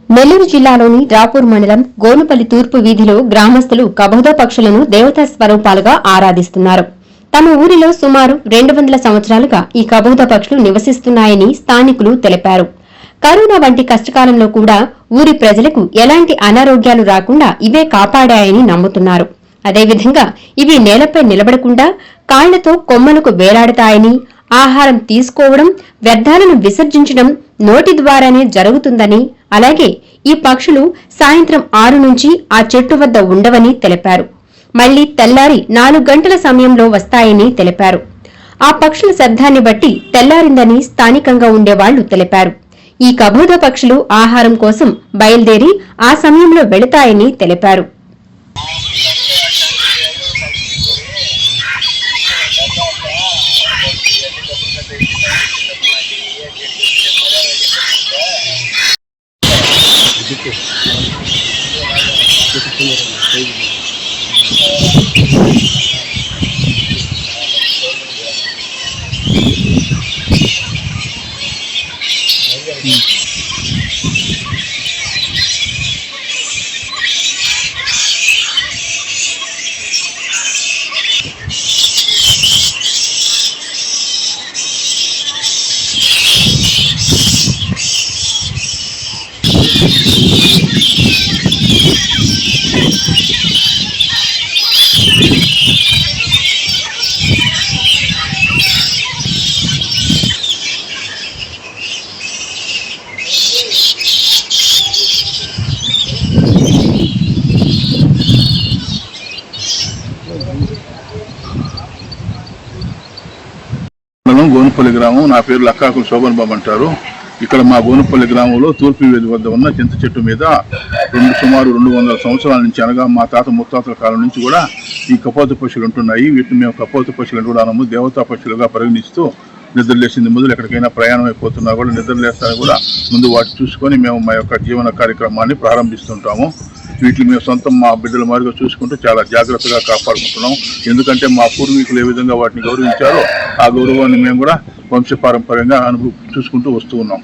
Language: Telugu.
నెల్లూరు జిల్లాలోని రాపూర్ మండలం గోనుపల్లి తూర్పు వీధిలో గ్రామస్తులు కబోదా పక్షులను దేవతా స్వరూపాలుగా ఆరాధిస్తున్నారు. తమ ఊరిలో సుమారు 200 సంవత్సరాలుగా ఈ కబోదా పక్షులు నివసిస్తున్నాయని స్థానికులు తెలిపారు. కరోనా వంటి కష్టకాలంలో కూడా ఊరి ప్రజలకు ఎలాంటి అనారోగ్యాలు రాకుండా ఇవే కాపాడాయని నమ్ముతున్నారు. అదేవిధంగా ఇవి నేలపై నిలబడకుండా కాళ్లతో కొమ్మలకు వేలాడతాయని, ఆహారం తీసుకోవడం, వ్యర్థాలను విసర్జించడం నోటి ద్వారానే జరుగుతుందని, అలాగే ఈ పక్షులు సాయంత్రం 6 నుంచి ఆ చెట్టు వద్ద ఉండవని తెలిపారు. మళ్లీ తెల్లారి 4 గంటల సమయంలో వస్తాయని తెలిపారు. ఆ పక్షుల శబ్దాన్ని బట్టి తెల్లారిందని స్థానికంగా ఉండేవాళ్లు తెలిపారు. ఈ కబోదా పక్షులు ఆహారం కోసం బయలుదేరి ఆ సమయంలో వెళతాయని తెలిపారు. గోనుపల్లి గ్రామం. నా పేరు లక్కాకుల శోభన్ బాబు అంటారు. ఇక్కడ మా గోనుపల్లి గ్రామంలో తూర్పు వీధి వద్ద ఉన్న చింత చెట్టు మీద సుమారు 200 సంవత్సరాల నుంచి, అనగా మా తాత ముత్తాతల కాలం నుంచి కూడా ఈ కపోత పక్షులు ఉంటున్నాయి. వీటిని మేము కపోత పక్షులు కూడా దేవతా పక్షులుగా పరిగణిస్తూ నిద్రలేసింది మొదలు ఎక్కడికైనా ప్రయాణం అయిపోతున్నా కూడా నిద్రలేస్తానికి కూడా ముందు వాటిని చూసుకొని మేము మా యొక్క జీవన కార్యక్రమాన్ని ప్రారంభిస్తుంటాము. వీటిని మేము సొంతం మా బిడ్డల మాదిరిగా చూసుకుంటూ చాలా జాగ్రత్తగా కాపాడుకుంటున్నాం. ఎందుకంటే మా పూర్వీకులు ఏ విధంగా వాటిని గౌరవించారో ఆ గౌరవాన్ని మేము కూడా వంశపారంపర్యంగా చూసుకుంటూ వస్తూ ఉన్నాం.